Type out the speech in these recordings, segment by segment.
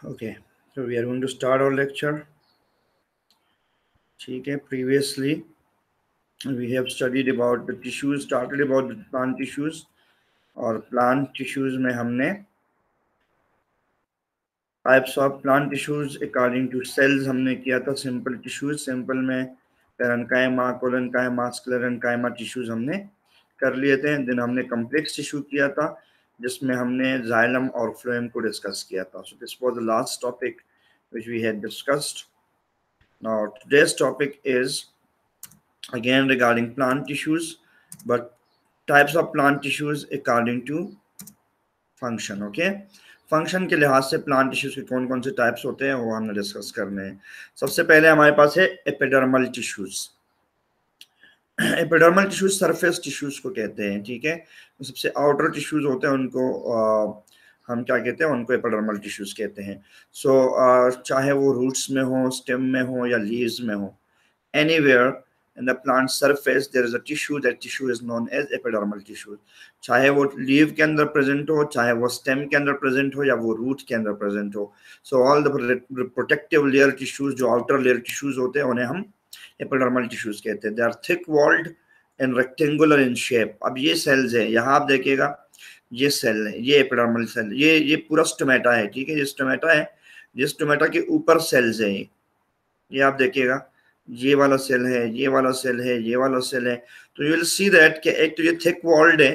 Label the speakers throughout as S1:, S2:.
S1: Okay, so we are going to start our lecture. ठीक है, previously we have studied about the tissues, started about the plant tissues, और plant tissues में हमने types of plant tissues according to cells हमने किया था. simple tissues, simple में parenchyma, collenchyma, sclerenchyma tissues हमने कर लिए थे. then हमने complex tissue किया था जिसमें हमने xylem और phloem को डिस्कस किया था. so this was the last topic which we had discussed. Now today's topic is again regarding plant tissues, but types of plant tissues according to function. Okay, function के लिहाज से plant tissues के कौन कौन से types होते हैं वो हमने डिस्कस करने हैं. सबसे पहले हमारे पास है epidermal tissues. Epidermal tissues surface tissues को कहते हैं. ठीक है, तो सबसे आउटर टिश्यूज होते हैं उनको हम क्या कहते हैं, उनको एपिडर्मल टिश्यूज कहते हैं. सो चाहे वो रूट्स में हो, स्टेम में हो या लीव्स में हो, anywhere in the plant surface there is a tissue. That tissue is known as epidermal tissue. चाहे वो लीव के अंदर प्रेजेंट हो, चाहे वो स्टेम के अंदर प्रेजेंट हो या वो रूट के अंदर प्रेजेंट हो. So all the protective layer tissues, जो आउटर लेयर टिश्यूज होते हैं, उन्हें हम एपिडर्मल टिश्यूज कहते हैं. They are thick walled and rectangular in shape. अब ये सेल्स है, यहाँ आप देखिएगा ये सेल है, ये एपिडर्मल सेल, ये पूरा स्टोमेटा है. ठीक है, ये स्टोमेटा है, ये स्टोमेटा के ऊपर सेल्स है. ये आप देखिएगा, ये वाला सेल है, ये वाला सेल है, ये वाला सेल है. तो यू विल सी दैट कि एक तो ये थिक वॉल्ड है,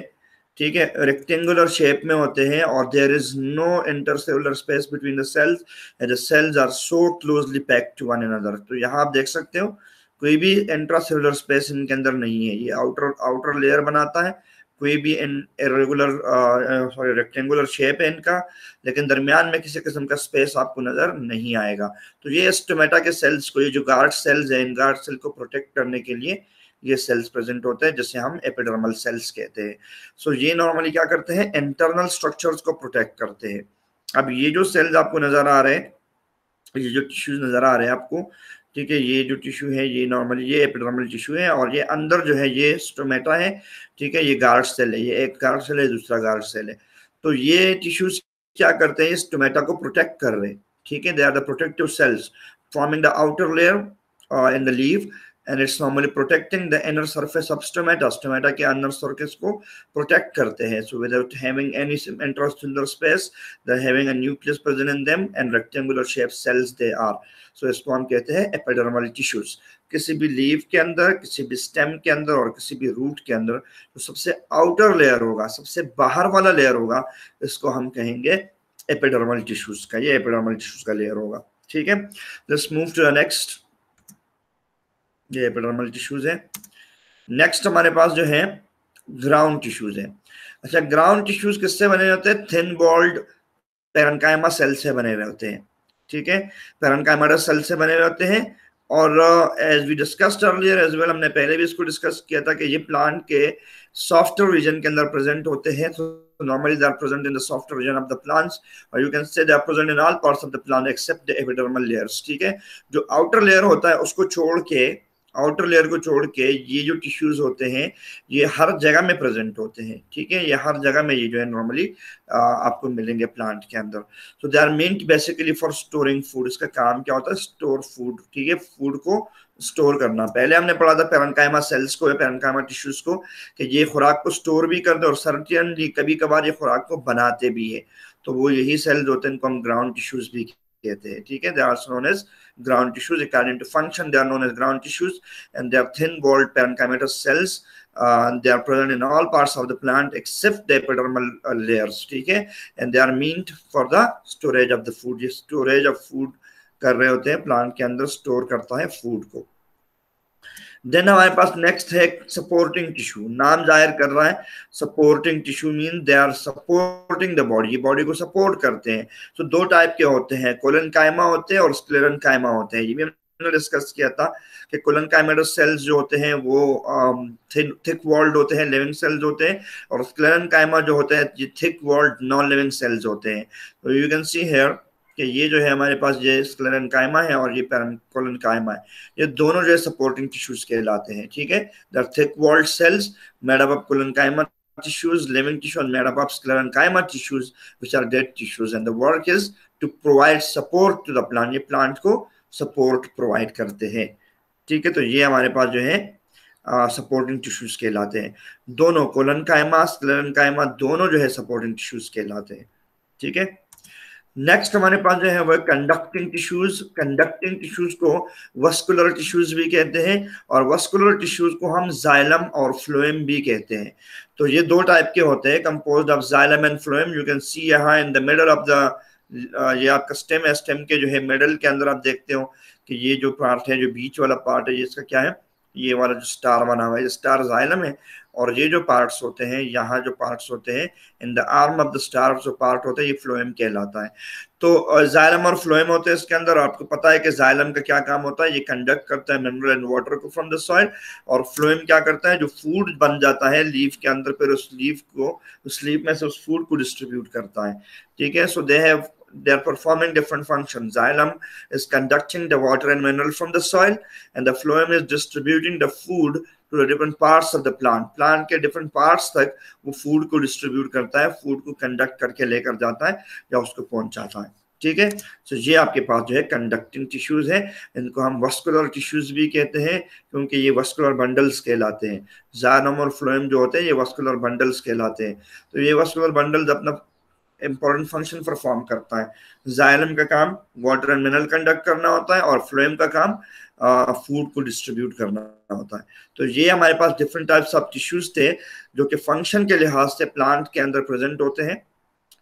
S1: ठीक है, रेक्टेंगुलर शेप में होते हैं, और there is no intercellular space between the cells and the cells are so closely packed to one another. तो यहाँ आप देख सकते हो कोई भी इंट्रासेलुलर स्पेस इनके अंदर नहीं है. ये आउटर लेयर बनाता है, कोई भी इरेगुलर रेक्टेंगुलर शेप है इनका, लेकिन दरमियान में किसी किस्म का स्पेस आपको नजर नहीं आएगा. तो ये स्टोमेटा के सेल्स को, ये जो गार्ड सेल्स है, इन गार्ड सेल को प्रोटेक्ट करने के लिए ये सेल्स प्रेजेंट होते हैं, जिसे हम एपिडर्मल सेल्स कहते हैं. सो ये नॉर्मली क्या करते हैं, इंटरनल स्ट्रक्चर्स को प्रोटेक्ट करते हैं. अब ये जो सेल्स आपको नजर आ रहे हैं, ये जो टिश्यूज नजर आ रहे हैं आपको, ठीक है, ये जो टिश्यू है ये नॉर्मली ये एपिडर्मल टिश्यू है, और ये अंदर जो है ये स्टोमेटा है. ठीक है, ये गार्ड सेल है, ये एक गार्ड सेल है, दूसरा गार्ड सेल है. तो ये टिश्यूज क्या करते हैं, स्टोमेटा को प्रोटेक्ट कर रहे हैं. ठीक है, they are the protective cells forming the outer layer in the leaf, and it's normally protecting the inner surface of stomata. Stomata के अंदर surface को protect करते हैं. So without having any intracellular space, they're having a nucleus present in them and rectangular shaped cells they are. So इसको हम कहते हैं epidermal tissues. किसी भी लीफ के अंदर, किसी भी स्टेम के अंदर और किसी भी रूट के अंदर जो सबसे आउटर लेयर होगा, सबसे बाहर वाला लेयर होगा, इसको हम कहेंगे एपिडर्मल टिश्यूज का. ये एपिडर्मल टिश्यूज का लेयर होगा. ठीक है, let's move to the next. ये एपिडर्मल टिश्यूज है. नेक्स्ट हमारे पास जो है ग्राउंड टिश्यूज है. अच्छा, ग्राउंड टिश्यूज किससे बने होते हैं, थिन वॉल्ड पेरेन्काइमा सेल से बने हुए होते हैं. ठीक है, पेरेन्काइमा सेल से बने हुए होते हैं. और as we discussed earlier as well, हमने पहले भी इसको डिस्कस किया था कि ये प्लांट के सॉफ्टर रीजन के अंदर प्रेजेंट होते हैं. So normally they are present in the softer region of the plants, or you can say they are present in all parts of the plant except the epidermal layers. ठीक है, जो outer layer होता है उसको छोड़ के, outer layer को छोड़ के ये जो टिश्यूज होते हैं ये हर जगह में प्रेजेंट होते हैं. ठीक है, ये हर जगह में ये जो है नॉर्मली आपको मिलेंगे प्लांट के अंदर. So they are meant basically for storing food. इसका काम क्या होता है, स्टोर फूड. ठीक है, फूड को स्टोर करना. पहले हमने पढ़ा था पेरेन्काइमा सेल्स को, पेरेन्काइमा टिश्यूज को, कि ये खुराक को स्टोर भी करते और सर्टेनली कभी कभार ये खुराक को बनाते भी है. तो वो यही सेल्स होते हैं, इनको हम ग्राउंड टिश्यूज भी कहते हैं. ठीक है, they are also known as ground tissues. According to function they are known as ground tissues, and they are thin walled parenchymatous cells. They are present in all parts of the plant except the epidermal layers. ठीक है, and they are meant for the storage of the food. ये storage of food कर रहे होते हैं, plant के अंदर store करता है फूड को. देन हमारे पास नेक्स्ट है सपोर्टिंग टिश्यू. नाम जाहिर कर रहा है, supporting tissue mean they are supporting the body. Body को सपोर्ट करते हैं. तो दो टाइप के होते हैं, कोलेनकाइमा होते हैं और स्क्लेरेनकाइमा होते हैं. ये भी हमने डिस्कस किया था कि कोलेनकाइमेटस सेल्स जो होते हैं वो थिक वॉल्ड होते हैं, लिविंग सेल्स होते हैं, और स्क्लेरेनकाइमा जो होते हैं ये thick walled non living cells होते हैं. तो यू कैन सी हियर कि ये जो है हमारे पास ये स्क्लेरेनकाइमा है और ये कोलेनकाइमा है. ये दोनों जो है सपोर्टिंग टिश्यूज कहलाते हैं. ठीक है, the thick walled cells made up of collenchyma tissues, living tissue, and made up of sclerenchyma tissues, which are dead tissues, and the work is to provide support to the plant, ये plant को support provide करते हैं। ठीक है, तो ये हमारे पास जो है सपोर्टिंग टिश्यूज कहलाते हैं। दोनों कोलन कायमा स्क्लेरन कायमा दोनों जो है सपोर्टिंग टिश्यूज कहलाते हैं। ठीक है, नेक्स्ट हमारे पास जो है वह कंडक्टिंग टिश्यूज। कंडक्टिंग टिश्यूज को वस्कुलर टिश्यूज भी कहते हैं और वस्कुलर टिश्यूज को हम जाइलम और फ्लोएम भी कहते हैं। तो ये दो टाइप के होते हैं, composed of xylem and phloem. You can see यहाँ in the middle of the, ये आपका स्टेम है, स्टेम के जो है मिडल के अंदर आप देखते हो कि ये जो पार्ट है, जो बीच वाला पार्ट है, ये इसका क्या है, ये वाला जो स्टार बना हुआ है, ये स्टार जाइलम है। और ये जो पार्ट्स होते हैं, यहाँ जो पार्ट्स होते हैं in the arm of the star जो पार्ट होता है, ये फ्लोएम कहलाता है। तो जाइलम और फ्लोएम होते हैं इसके अंदर। आपको पता है कि जाइलम का क्या काम होता है, ये कंडक्ट करता है मिनरल एंड वाटर को फ्रॉम द सॉइल, और फ्लोएम क्या करता है, जो फूड बन जाता है लीफ के अंदर, फिर उस लीफ को, उस लीफ में से उस फूड को डिस्ट्रीब्यूट करता है। ठीक है, सो they are performing different functions. Xylem is conducting the water and mineral from the soil, and the phloem is distributing the food to the different parts of the plant. Plant के different parts तक वो food को distribute करता है, food को conduct करके लेकर जाता है या उसको पहुंचाता है। ठीक है, तो ये आपके पास जो है कंडक्टिंग टिश्यूज है। इनको हम वस्कुलर टिश्यूज भी कहते हैं क्योंकि ये वस्कुलर बंडल्स कहलाते हैं। जाइलम और फ्लोएम जो होते हैं ये वस्कुलर बंडल्स कहलाते हैं। तो ये वस्कुलर बंडल्स अपना इंपॉर्टेंट फंक्शन परफॉर्म करता है। जाइलम का काम वाटर एंड मिनरल कंडक्ट करना होता है और फ्लोएम का काम फूड को डिस्ट्रीब्यूट करना होता है। तो ये हमारे पास डिफरेंट टाइप्स ऑफ टिश्यूज थे जो कि फंक्शन के लिहाज से प्लांट के अंदर प्रेजेंट होते हैं।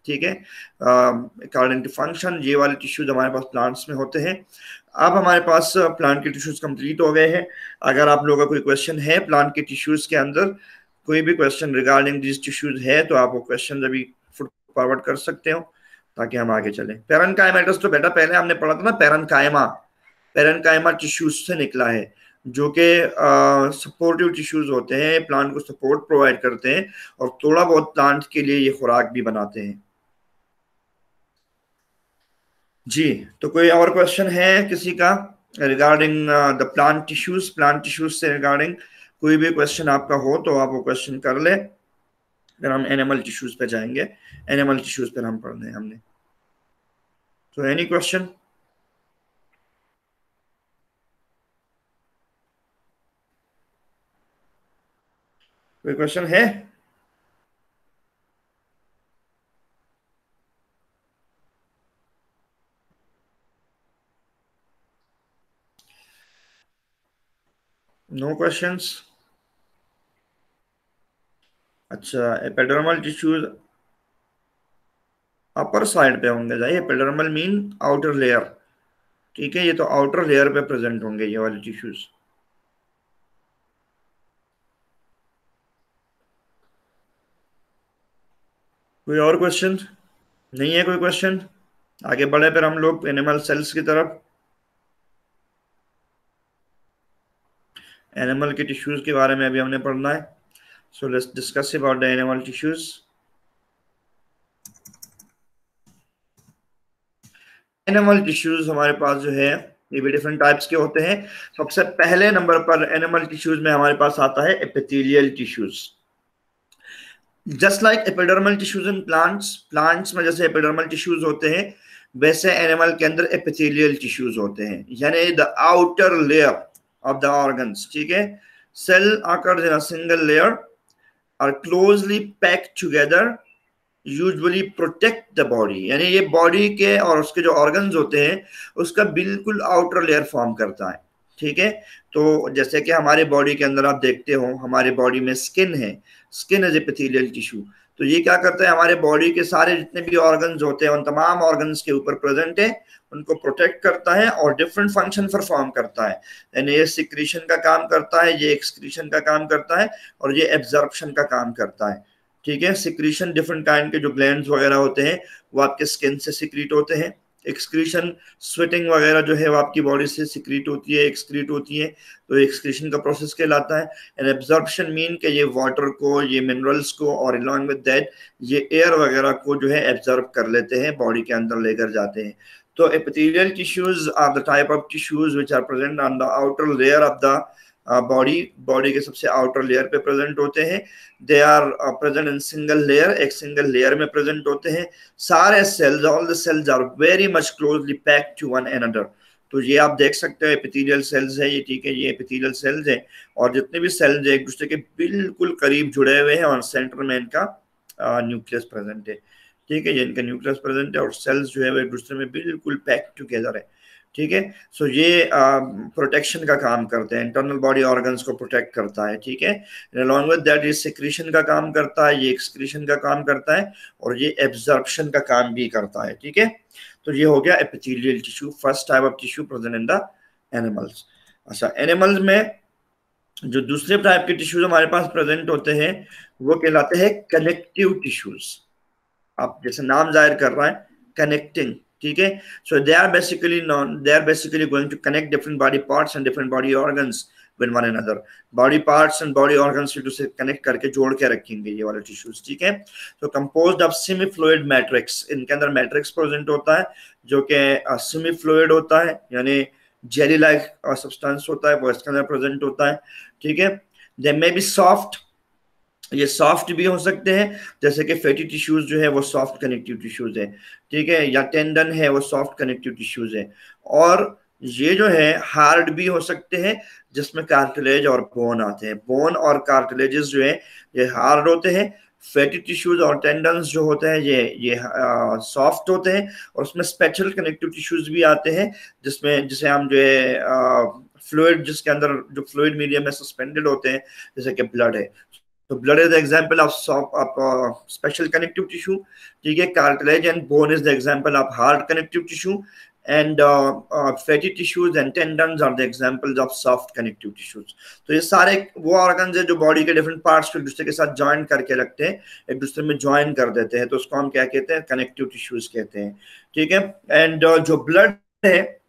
S1: ठीक है, अकॉर्डिंग टू फंक्शन ये वाले टिश्यूज हमारे पास प्लांट्स में होते हैं। अब हमारे पास प्लांट के टिश्यूज कंप्लीट हो गए हैं। अगर आप लोगों का कोई क्वेश्चन है प्लांट के टिश्यूज के अंदर, कोई भी क्वेश्चन रिगार्डिंग दिस टिश्यूज है तो आप वो क्वेश्चन अभी फॉरवर्ड कर सकते हो ताकि हम आगे चलें। पैरेन्काइमेटस तो बेटा पहले हमने पढ़ा था ना, पैरेन्काइमा, पैरेन्काइमा टिश्यूज से निकला है जो कि सपोर्टिव टिश्यूज होते हैं, प्लांट को सपोर्ट प्रोवाइड करते हैं और थोड़ा बहुत प्लांट के लिए ये खुराक भी बनाते हैं। जी, तो कोई और क्वेश्चन है किसी का regarding the plant tissues? Plant tissues से रिगार्डिंग कोई भी क्वेश्चन आपका हो तो आप वो क्वेश्चन कर ले, फिर हम एनिमल टिश्यूज पे जाएंगे। एनिमल टिश्यूज पर हम पढ़ने हैं हमने। तो एनी क्वेश्चन? कोई क्वेश्चन है? No questions? अच्छा, एपिडर्मल टिश्यूज अपर साइड पे होंगे। जाइए, एपिडर्मल मीन आउटर लेयर। ठीक है, ये तो आउटर लेयर पे प्रेजेंट होंगे ये वाले टिश्यूज। कोई और क्वेश्चन? नहीं है कोई क्वेश्चन? आगे बढ़े फिर हम लोग एनिमल सेल्स की तरफ। एनिमल के टिश्यूज के बारे में अभी हमने पढ़ना है। So let's discuss about the animal tissues. Animal tissues हमारे पास जो है ये भी डिफरेंट टाइप्स के होते हैं। सबसे पहले नंबर पर एनिमल टिश्यूज में हमारे पास आता है epithelial tissues. Just like epidermal tissues in plants, plants में जैसे एपिडर्मल टिश्यूज होते हैं वैसे एनिमल के अंदर एपिथेलियल टिश्यूज होते हैं, यानी the outer layer of the organs. ठीक है, cell occurs in a single layer are closely packed together usually protect the body, यानी ये बॉडी के और उसके जो ऑर्गन्स होते हैं उसका बिल्कुल आउटर लेयर फॉर्म करता है। ठीक है, तो जैसे कि हमारे बॉडी के अंदर आप देखते हो हमारे बॉडी में स्किन है, स्किन इज एपिथेलियल टिश्यू। तो ये क्या करता है, हमारे बॉडी के सारे जितने भी ऑर्गन्स होते हैं उन तमाम ऑर्गन्स के ऊपर प्रेजेंट है, उनको प्रोटेक्ट करता है और डिफरेंट फंक्शन परफॉर्म करता है। यानी ये सिक्रीशन का काम करता है, ये एक्सक्रीशन का काम करता है और ये एब्जॉर्प्शन का काम करता है। ठीक है, सिक्रीशन डिफरेंट काइंड के जो ग्लैंड्स वगैरह होते हैं वो आपके स्किन से सिक्रीट होते हैं। एक्सक्रीशन स्वेटिंग वगैरह जो है वो आपकी बॉडी से सिक्रीट होती है, एक्सक्रीट होती है, तो एक्सक्रीशन का प्रोसेस कहलाता है। एंड एब्जॉर्प्शन मीन कि ये वाटर को, ये मिनरल्स को और अलॉन्ग विद दैट ये एयर वगैरह को जो है एब्जॉर्ब कर लेते हैं, बॉडी के अंदर लेकर जाते हैं। तो epithelial tissues are the type of tissues which are present on the outer layer of the body body के सबसे आउटर लेयर पे प्रेजेंट होते हैं। They are present in single layer, एक सिंगल लेयर में प्रेजेंट होते हैं। सारे cells, all the cells are very much closely packed to one another. तो ये आप देख सकते हो एपिथेलियल सेल्स है ये, ठीक है, ये एपिथेलियल सेल्स है और जितने भी सेल्स है एक दूसरे के बिल्कुल करीब जुड़े हुए हैं और सेंटर में इनका न्यूक्लियस प्रेजेंट है, ठीक है, ये इनका न्यूक्लियस प्रेजेंट है और सेल्स जो है वो एक दूसरे में बिल्कुल पैक्ड टुगेदर है, ठीक है। सो ये प्रोटेक्शन का काम करते हैं, इंटरनल बॉडी ऑर्गन्स को प्रोटेक्ट करता है, ठीक है। अलॉन्ग विद दैट ये सिक्रीशन का काम करता है, ये एक्सक्रीशन का काम करता है और ये एब्जॉर्प्शन का काम भी करता है, ठीक है। तो ये हो गया epithelial tissue, first type of tissue present in the animals. अच्छा, एनिमल्स में जो दूसरे टाइप के टिश्यूज हमारे पास प्रेजेंट होते हैं वो कहलाते हैं कनेक्टिव टिश्यूज। आप जैसे नाम जाहिर कर रहा है कनेक्टिंग, ठीक है। So they are basically going to connect different body parts and different body organs with one another. Body parts and body organs से कनेक्ट करके जोड़ के रखेंगे ये वाले टिश्यूज, ठीक है। तो composed of semi fluid matrix, इनके अंदर मैट्रिक्स प्रेजेंट होता है जो कि सेमी फ्लूइड होता है, यानी जेली लाइक सब्सटेंस होता है, वो इसके अंदर प्रेजेंट होता है, ठीक है। दे मे बी सॉफ्ट, ये सॉफ्ट भी हो सकते हैं, जैसे कि फैटी टिश्यूज जो है वो सॉफ्ट कनेक्टिव टिश्यूज है, ठीक है, या टेंडन है वो सॉफ्ट कनेक्टिव टिश्यूज है। और ये जो है हार्ड भी हो सकते हैं जिसमें कार्टिलेज और बोन आते हैं। बोन और कार्टिलेजेस जो है ये हार्ड होते हैं, फैटी टिश्यूज और टेंडन्स जो होते हैं ये सॉफ्ट होते हैं और उसमें स्पेशल कनेक्टिव टिश्यूज भी आते हैं जिसमें जिसे हम जो है फ्लूइड, जिसके अंदर जो फ्लूइड मीडियम में सस्पेंडेड होते हैं, जैसे कि ब्लड है। तो blood is the example of special connective tissue, ठीक है। Cartilage and bone is the example of hard connective tissue and fatty tissues and tendons are the examples of soft connective tissues. तो ये सारे वो organs है जो body के different parts को एक दूसरे के साथ ज्वाइन करके रखते हैं, एक दूसरे में ज्वाइन कर देते हैं, तो उसको हम क्या कहते हैं, कनेक्टिव टिश्यूज कहते हैं, ठीक है। एंड जो ब्लड है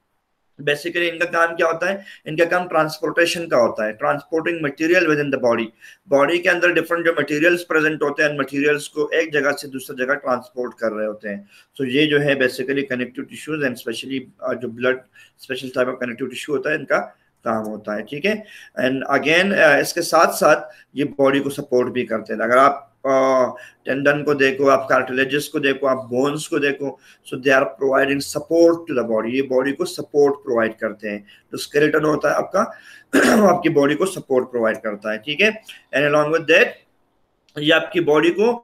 S1: बेसिकली इनका काम क्या होता है, इनका काम ट्रांसपोर्टेशन का होता है, transporting material with in the body. Body के अंदर डिफरेंट जो मटेरियल्स प्रेजेंट होते हैं, मटेरियल्स को एक जगह से दूसरी जगह ट्रांसपोर्ट कर रहे होते हैं। तो ये जो है basically connective tissues and specially जो blood special type of connective tissue होता है, इनका काम होता है, ठीक है। एंड अगेन इसके साथ साथ ये बॉडी को सपोर्ट भी करते हैं। अगर आप टेंडन को देखो, आप कार्टिलेजेस को देखो, आप बोन्स को देखो, so they are providing support to the body, ये बॉडी को सपोर्ट प्रोवाइड करते हैं। तो स्केलेटन होता है आपका आपकी बॉडी को सपोर्ट प्रोवाइड करता है, ठीक है। एंड अलॉन्ग विद दैट ये आपकी बॉडी को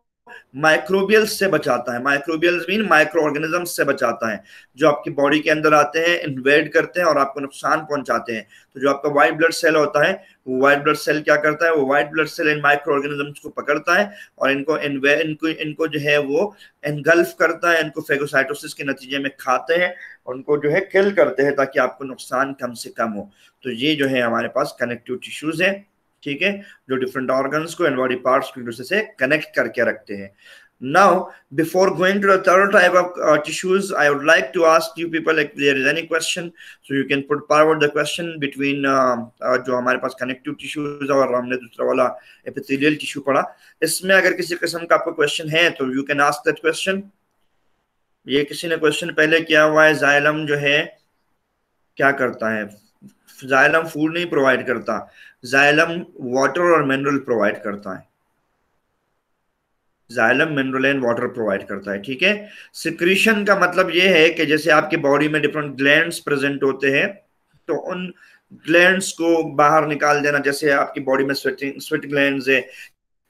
S1: माइक्रोबियल्स से बचाता है। माइक्रोबियल्स मीन माइक्रो ऑर्गेनिजम्स से बचाता है जो आपकी बॉडी के अंदर आते हैं, इन्वेड करते हैं और आपको नुकसान पहुंचाते हैं। तो जो आपका व्हाइट ब्लड सेल होता है, वो व्हाइट ब्लड सेल क्या करता है, वो व्हाइट ब्लड सेल इन माइक्रो ऑर्गेनिजम्स को पकड़ता है और इनको जो है वो एनगल्फ करता है, इनको फेगोसाइटोसिस के नतीजे में खाते हैं और उनको जो है किल करते हैं ताकि आपको नुकसान कम से कम हो। तो ये जो है हमारे पास कनेक्टिव टिश्यूज है, ठीक है, जो डिफरेंट ऑर्गन्स को एंड बॉडी पार्ट्स को एक दूसरे से कनेक्ट करके रखते हैं। Now, before going to the third type of tissues, I would like to ask you people if there is any question, so you can put forward the question between जो हमारे पास connective tissues और हमने दूसरा वाला epithelial tissue पढ़ा, इसमें अगर किसी किस्म का आपको क्वेश्चन है तो you can ask that question। ये किसी ने क्वेश्चन पहले किया हुआ है, जाइलम जो है क्या करता है, जाइलम फूड नहीं प्रोवाइड करता, जाइलम वाटर और मिनरल प्रोवाइड करता है, xylem mineral and water provide करता है, ठीक है। सिक्रीशन का मतलब ये है कि जैसे आपकी बॉडी में डिफरेंट ग्लैंड्स प्रेजेंट होते हैं तो उन ग्लैंड्स को बाहर निकाल देना, जैसे आपकी बॉडी में स्वेट ग्लैंड्स है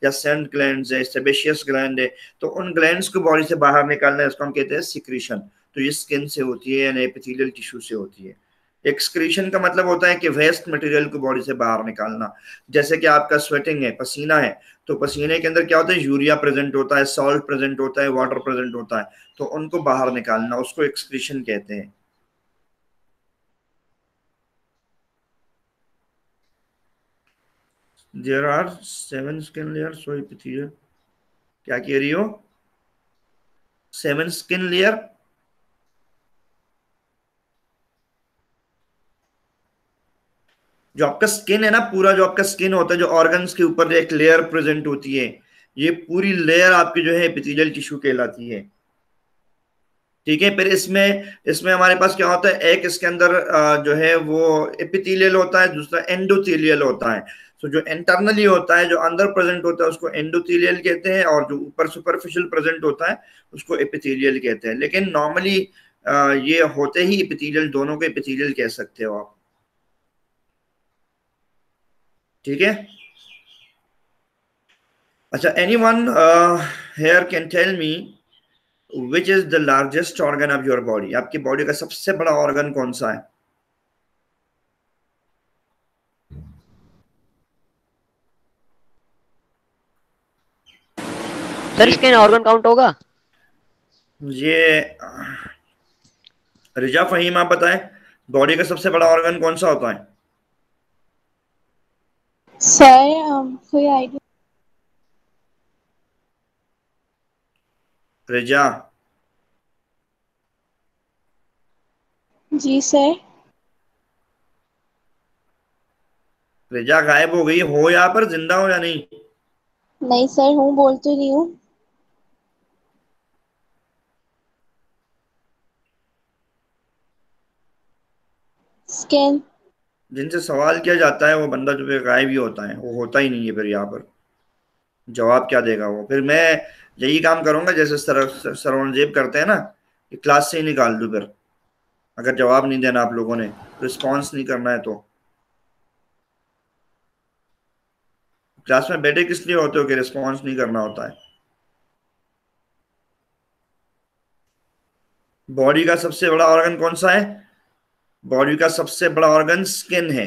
S1: या सेंट ग्लैंड्स है, सेबेशियस ग्लैंड है, तो उन ग्लैंड्स को बॉडी से बाहर निकालना है, इसको हम कहते हैं सिक्रीशन। तो ये स्किन से होती है यानी एपिथेलियल टिश्यू से होती है। एक्सक्रीशन का मतलब होता है कि वेस्ट मटेरियल को बॉडी से बाहर निकालना, जैसे कि आपका स्वेटिंग है, पसीना है, तो पसीने के अंदर क्या होता है, यूरिया प्रेजेंट होता है, सॉल्ट प्रेजेंट होता है, वाटर प्रेजेंट होता है, तो उनको बाहर निकालना, उसको एक्सक्रीशन कहते हैं। There are 7 skin layers, so epithelial, क्या कह रही हो, 7 स्किन लेयर, जो आपका स्किन है ना, पूरा जो आपका स्किन होता है, जो ऑर्गन्स के ऊपर एक लेयर प्रेजेंट होती है, ये पूरी लेयर आपकी जो है एपिथेलियल टिश्यू कहलाती है, ठीक है। फिर इसमें इसमें हमारे पास क्या होता है, एक इसके अंदर जो है वो एपिथेलियल होता है, दूसरा एंडोथेलियल होता है। तो जो इंटरनली होता है, जो अंदर प्रेजेंट होता है, उसको एंडोथेलियल कहते हैं, और जो ऊपर सुपरफिशियल प्रेजेंट होता है उसको एपिथेलियल कहते हैं। लेकिन नॉर्मली ये होते ही एपिथेलियल, दोनों को एपिथेलियल कह सकते हो आप। ठीक है। अच्छा, anyone here can tell me which is the largest organ of your body? आपकी बॉडी का सबसे बड़ा ऑर्गन कौन सा है?
S2: सर
S1: जी,
S2: इसके ऑर्गन काउंट होगा?
S1: ये रिजा फहीम आप बताएं, बॉडी का सबसे बड़ा ऑर्गन कौन सा होता है?
S3: सर कोई आइडिया?
S1: रिजा,
S3: जी सर।
S1: रिजा गायब हो गई हो, यहाँ पर जिंदा हो या नहीं?
S3: नहीं सर, हूँ, बोल तो रही हूँ। स्किन।
S1: जिनसे सवाल किया जाता है वो बंदा जो है गायब ही होता है, वो होता ही नहीं है। फिर यहाँ पर जवाब क्या देगा वो? फिर मैं यही काम करूंगा जैसे सरवनजेब करते हैं ना, कि क्लास से ही निकाल दूं फिर, अगर जवाब नहीं देना आप लोगों ने, रिस्पॉन्स नहीं करना है तो। क्लास में बैठे किस लिए होते हो कि रिस्पॉन्स नहीं करना होता है? बॉडी का सबसे बड़ा ऑर्गन कौन सा है? बॉडी का सबसे बड़ा ऑर्गन स्किन है।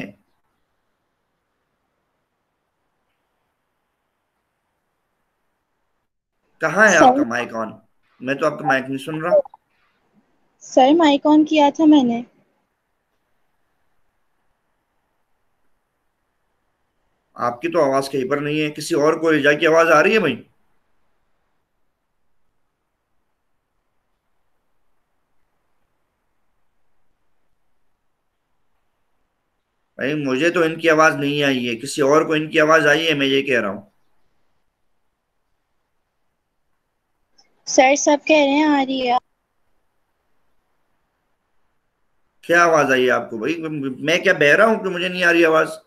S1: कहाँ है
S3: सर,
S1: आपका माइक ऑन? मैं तो आपका माइक नहीं सुन रहा।
S3: सर माइक ऑन किया था मैंने।
S1: आपकी तो आवाज कहीं पर नहीं है, किसी और को रिजा की आवाज आ रही है भाई? भाई मुझे तो इनकी आवाज नहीं आई है, किसी और को इनकी आवाज आई है, मैं ये कह रहा हूँ।
S3: सर सब कह रहे हैं आ रही है।
S1: क्या आवाज आई है आपको भाई? मैं क्या बह रहा हूँ कि मुझे नहीं आ रही आवाज?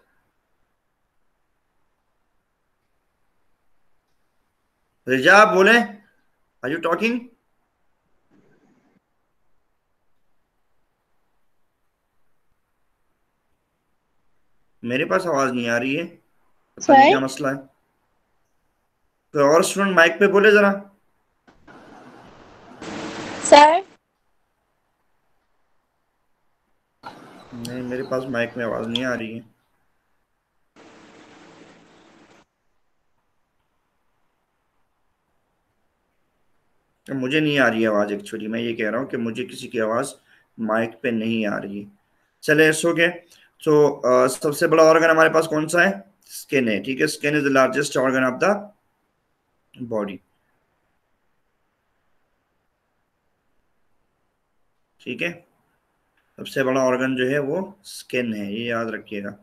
S1: रिजा आप बोले, आर यू टॉकिंग? मेरे पास आवाज नहीं आ रही है, पता नहीं
S3: सर।
S1: क्या मसला है। तो और स्टूडेंट माइक पे बोले जरा।
S3: सर।
S1: नहीं, मेरे पास माइक में आवाज नहीं आ रही है। तो मुझे नहीं आ रही है आवाज, एक्चुअली मैं ये कह रहा हूँ कि मुझे किसी की आवाज माइक पे नहीं आ रही है। चले, इट्स ओके। तो सबसे बड़ा ऑर्गन हमारे पास कौन सा है? स्किन है। ठीक है, skin is the largest organ of the body. ठीक है, सबसे बड़ा ऑर्गन जो है वो स्किन है, ये याद रखिएगा।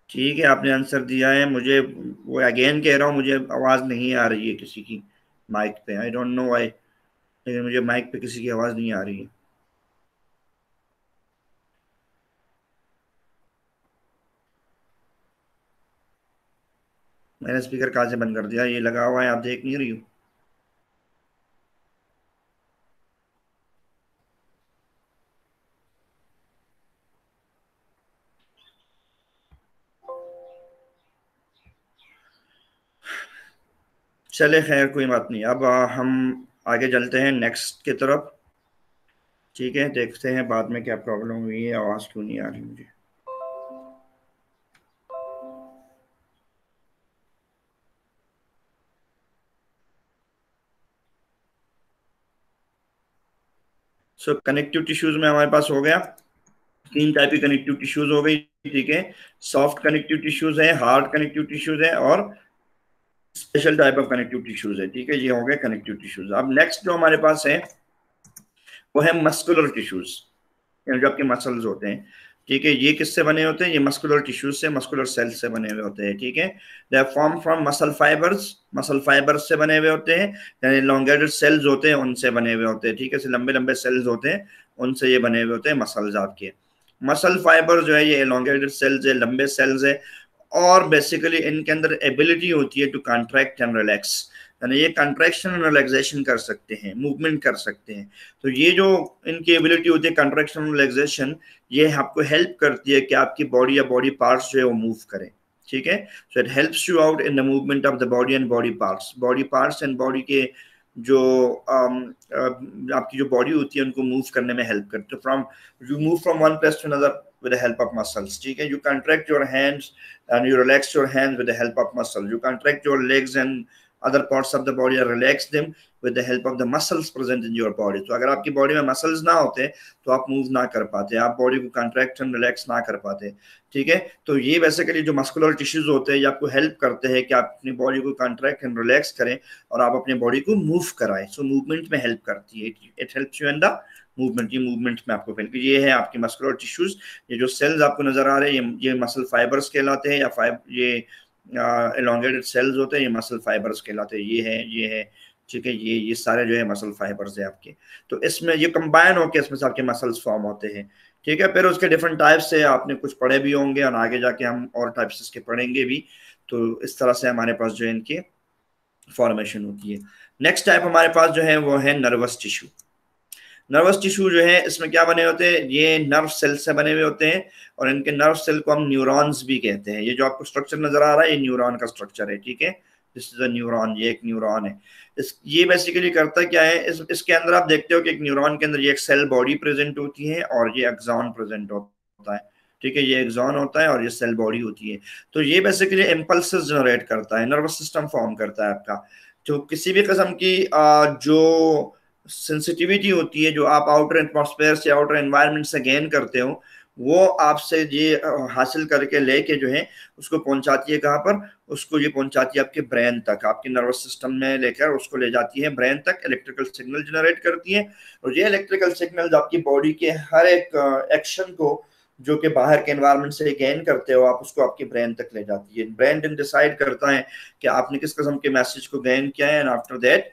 S1: ठीक है, आपने आंसर दिया है। मुझे वो अगेन कह रहा हूँ, मुझे आवाज नहीं आ रही है किसी की माइक पे, आई डोंट नो व्हाई, लेकिन मुझे माइक पे किसी की आवाज नहीं आ रही है। मैंने स्पीकर कहाँ से बंद कर दिया? ये लगा हुआ है, आप देख नहीं रही हो? चले खैर, कोई बात नहीं। अब हम आगे चलते हैं नेक्स्ट की तरफ। ठीक है, देखते हैं बाद में क्या प्रॉब्लम हुई है, आवाज क्यों नहीं आ रही मुझे। सो कनेक्टिव टिश्यूज में हमारे पास हो गया, तीन टाइप की कनेक्टिव टिश्यूज हो गई। ठीक है, सॉफ्ट कनेक्टिव टिश्यूज है, हार्ड कनेक्टिव टिश्यूज है, और special type of connective tissues है। ठीक है, ये हो गए कनेक्टिव टिश्यूज। अब नेक्स्ट जो हमारे पास है वो है मस्कुलर टिश्यूज, जो आपके मसल्स होते हैं। ठीक है, ये किससे बने होते हैं? ये मस्कुलर टिश्यूज से, मस्कुलर सेल्स से बने हुए होते हैं। ठीक है, they form from muscle fibres, muscle fibres से बने हुए होते हैं, यानी elongated सेल्स होते हैं उनसे बने हुए होते हैं। ठीक है, लंबे लंबे सेल्स होते हैं उनसे ये बने हुए होते हैं मसल्स आपके। मसल फाइबर जो है ये elongated सेल्स है, लंबे सेल्स है, और बेसिकली इनके अंदर एबिलिटी होती है टू कॉन्ट्रैक्ट एंड रिलैक्स, यानी ये कंट्रैक्शन और रिलैक्सेशन कर सकते हैं, मूवमेंट कर सकते हैं। तो ये जो इनकी एबिलिटी होती है कंट्रैक्शन और रिलैक्सेशन, ये आपको हेल्प करती है कि आपकी बॉडी या बॉडी पार्ट्स जो है वो मूव करें। ठीक है, so it helps you out in the movement of the body and body parts and body के जो आपकी जो बॉडी होती है उनको मूव करने में हेल्प करते हैं। From you move from one place to another with the help of muscles. ठीक है, you contract your hands and you relax your hands with the help of muscles. You contract your legs and other parts of the body and relax them with the help of the muscles present in your body. तो अगर आपकी body में muscles ना होते तो आप move ना कर पाते, आप बॉडी को कॉन्ट्रैक्ट एंड रिलैक्स ना कर पाते। ठीक है, तो ये बेसिकली जो मस्कुलर टिश्यूज होते हैं ये आपको हेल्प करते हैं कि आप अपनी बॉडी को कॉन्ट्रैक्ट एंड रिलैक्स करें और आप अपनी बॉडी को मूव कराएं। सो मूवमेंट में हेल्प करती है, it helps you in the movement. ये मूवमेंट में आपको हेल्प, ये है आपकी मस्कुलर टिश्यूज। ये जो सेल्स आपको नजर आ रहे हैं ये मसल फाइबर्स कहलाते हैं, या ये elongated सेल्स होते हैं, ये मसल फाइबर्स कहलाते हैं। ये है ठीक है, ये सारे जो है मसल फाइबर्स है आपके। तो इसमें ये कंबाइन होकर इसमें से आपके मसल्स फॉर्म होते हैं। ठीक है, फिर उसके डिफरेंट टाइप्स से आपने कुछ पढ़े भी होंगे और आगे जाके हम और टाइप्स इसके पढ़ेंगे भी। तो इस तरह से हमारे पास जो है इनकी फॉर्मेशन होती है। नेक्स्ट टाइप हमारे पास जो है वो है नर्वस टिश्यू। नर्वस टिश्यू जो है इसमें क्या बने होते हैं? ये नर्व सेल से बने हुए होते हैं, और इनके नर्व सेल को हम न्यूरॉन्स भी कहते हैं। ये जो आपको स्ट्रक्चर नजर आ रहा है ये न्यूरॉन का स्ट्रक्चर है। ठीक है, दिस इज अ न्यूरॉन, ये एक न्यूरॉन है। ये बेसिकली करता क्या है, इसके अंदर आप देखते हो कि एक न्यूरॉन के अंदर ये एक सेल बॉडी प्रेजेंट होती है और ये एक्सॉन प्रेजेंट होता है। ठीक है, ये एक्सॉन होता है और ये सेल बॉडी होती है। तो ये बेसिकली इम्पल्सेस जनरेट करता है, नर्वस सिस्टम फॉर्म करता है आपका। तो किसी भी किस्म की जो सेंसिटिविटी होती है जो आप आउटर एटमॉस्फेयर से, आउटर एनवायरनमेंट से गेन करते हो, वो आपसे ये हासिल करके लेके जो है उसको पहुंचाती है कहाँ पर? उसको ये पहुंचाती है आपके ब्रेन तक, आपके नर्वस सिस्टम में लेकर उसको ले जाती है ब्रेन तक, इलेक्ट्रिकल सिग्नल जनरेट करती है। और ये इलेक्ट्रिकल सिग्नल आपकी बॉडी के हर एक एक्शन को जो कि बाहर के एनवायरनमेंट से गेन करते हो आप, उसको आपके ब्रेन तक ले जाती है। ब्रेन दिन डिसाइड करता है कि आपने किस किस्म के मैसेज को गेन किया है, एंड आफ्टर दैट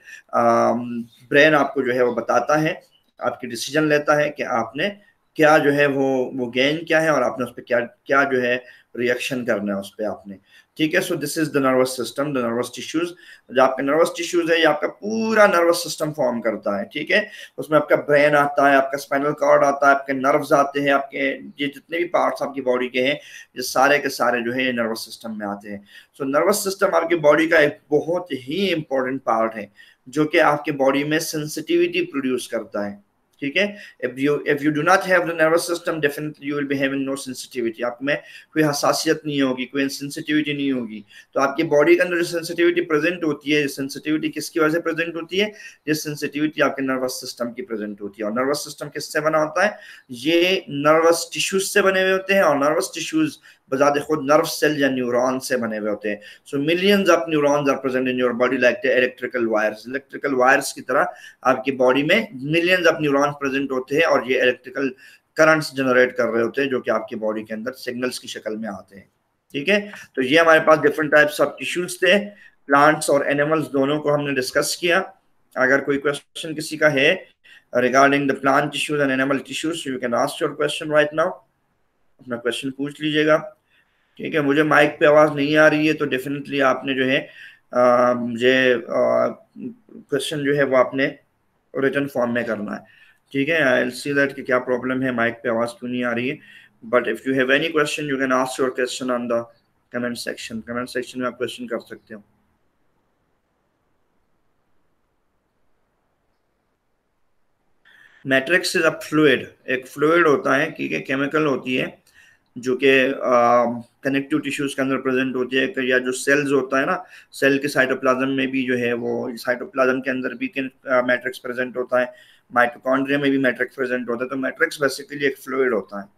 S1: ब्रेन आपको जो है वो बताता है, आपकी डिसीजन लेता है कि आपने क्या जो है वो गेन क्या है और आपने उस पर क्या क्या जो है रिएक्शन करना है उस पर आपने। ठीक है, so this is the nervous system, the nervous tissues. जो आपके नर्वस टिश्यूज है ये आपका पूरा नर्वस सिस्टम फॉर्म करता है। ठीक है, उसमें आपका ब्रेन आता है, आपका स्पाइनल कॉर्ड आता है, आपके नर्व्स आते हैं, आपके ये जितने भी पार्ट्स आपकी बॉडी के हैं ये सारे के सारे जो है ये नर्वस सिस्टम में आते हैं। सो नर्वस सिस्टम आपकी बॉडी का एक बहुत ही इंपॉर्टेंट पार्ट है जो कि आपके बॉडी में सेंसिटिविटी प्रोड्यूस करता है। ठीक है, if you do not have the nervous system, definitely you will be having no sensitivity। आप में कोई हसासियत नहीं होगी, कोई सेंसिटिविटी नहीं होगी। तो आपकी बॉडी के अंदर जो सेंसिटिविटी प्रेजेंट होती है, सेंसिटिविटी किसकी वजह से प्रेजेंट होती है? ये सेंसिटिविटी आपके नर्वस सिस्टम की प्रेजेंट होती है। और नर्वस सिस्टम किससे बना होता है? ये नर्वस टिश्यूज से बने हुए होते हैं, और नर्वस टिश्यूज बजाते खुद नर्व सेल या न्यूरॉन से बने हुए होते हैं। So millions of neurons are present in your body like the electrical wires की तरह आपकी बॉडी में मिलियंस ऑफ न्यूरॉन्स प्रेजेंट होते हैं, और ये इलेक्ट्रिकल करंट्स जनरेट कर रहे होते हैं जो कि आपकी बॉडी के अंदर सिग्नल्स की शक्ल में आते हैं। ठीक है, तो ये हमारे पास डिफरेंट टाइप्स ऑफ टिश्यूज थे। प्लांट्स और एनिमल्स दोनों को हमने डिस्कस किया। अगर कोई क्वेश्चन किसी का है regarding the plant tissues and animal tissues, you can ask your question right now. अपना क्वेश्चन पूछ लीजिएगा। ठीक है, मुझे माइक पे आवाज नहीं आ रही है तो डेफिनेटली आपने जो है मुझे क्वेश्चन जो है वो आपने रिटन फॉर्म में करना है। ठीक है, आई विल सी दैट कि क्या प्रॉब्लम है, माइक पे आवाज क्यों नहीं आ रही है। But if you have any question you can ask your question on the comment section. Comment section में आप क्वेश्चन कर सकते हो। मैट्रिक्स इज अ फ्लूइड, एक फ्लूइड होता है, ठीक है, केमिकल होती है जो कि कनेक्टिव टिश्यूज के अंदर प्रेजेंट होती है, या जो सेल्स होता है ना, सेल के साइटोप्लाज्म में भी जो है वो साइटोप्लाज्म के अंदर भी मैट्रिक्स प्रेजेंट होता है, माइटोकॉन्ड्रिया में भी मैट्रिक्स प्रेजेंट होता है। तो मैट्रिक्स बेसिकली एक फ्लूइड होता है।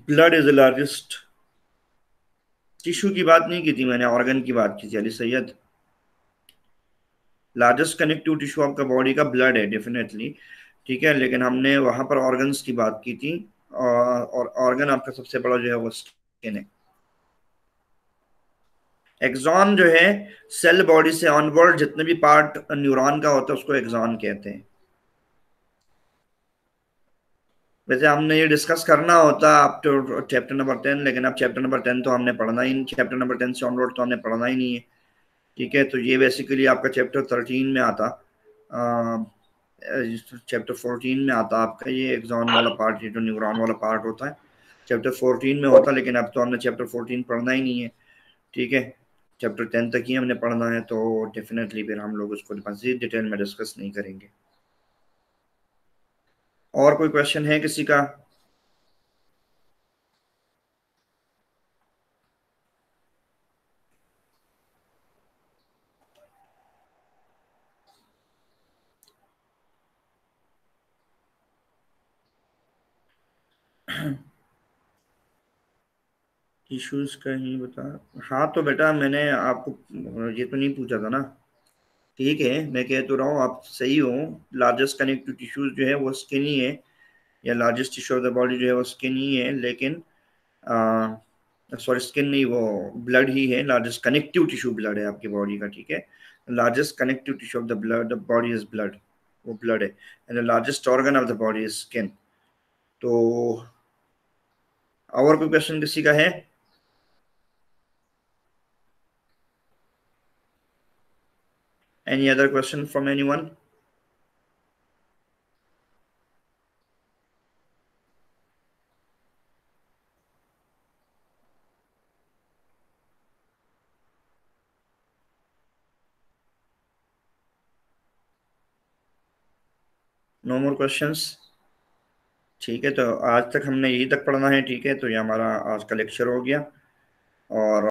S1: Blood is the largest, tissue की बात नहीं की थी मैंने, ऑर्गन की बात की थी Ali Syed. Largest connective tissue आपका बॉडी का ब्लड है डेफिनेटली। ठीक है, लेकिन हमने वहां पर ऑर्गन्स की बात की थी, और ऑर्गन आपका सबसे बड़ा जो है वो स्किन है। एक्सॉन जो है सेल बॉडी से ऑनवर्ड जितने भी पार्ट न्यूरॉन का होता है उसको एक्सॉन कहते हैं। वैसे हमने ये डिस्कस करना होता आप तो चैप्टर नंबर 10, लेकिन अब चैप्टर नंबर 10 तो हमने पढ़ना ही नहीं, चैप्टर नंबर 10 से ऑनवर्ड तो हमने पढ़ना ही नहीं है। ठीक है, तो ये बेसिकली आपका चैप्टर 13 में आता, चैप्टर 14 में आता आपका ये एक्सॉन वाला पार्ट, ये जो न्यूरॉन वाला पार्ट होता है चैप्टर 14 में होता, लेकिन अब तो हमने चैप्टर 14 पढ़ना ही नहीं है। ठीक है, चैप्टर 10 तक ही हमने पढ़ना है, तो डेफिनेटली फिर हम लोग उसको मज़ीद डिटेल में डिस्कस नहीं करेंगे। और कोई क्वेश्चन है किसी का? टिश्यूज का ही बता। हाँ तो बेटा मैंने आपको ये तो नहीं पूछा था ना। ठीक है, मैं कह तो रहा हूँ आप सही हो। लार्जेस्ट कनेक्टिव टिश्यूज जो है वो स्किन ही है, या largest tissue of the body जो है वो स्किन ही है, लेकिन सॉरी स्किन नहीं, वो ब्लड ही है। लार्जेस्ट कनेक्टिव टिश्यू ब्लड है आपकी बॉडी का। ठीक है, largest connective tissue of the blood body is blood, वो ब्लड है। And the largest organ of the body is skin. तो और कोई क्वेश्चन किसी का है? Any other question from anyone? No more questions? ठीक है, तो आज तक हमने यही तक पढ़ना है। ठीक है, तो ये हमारा आज का लेक्चर हो गया। और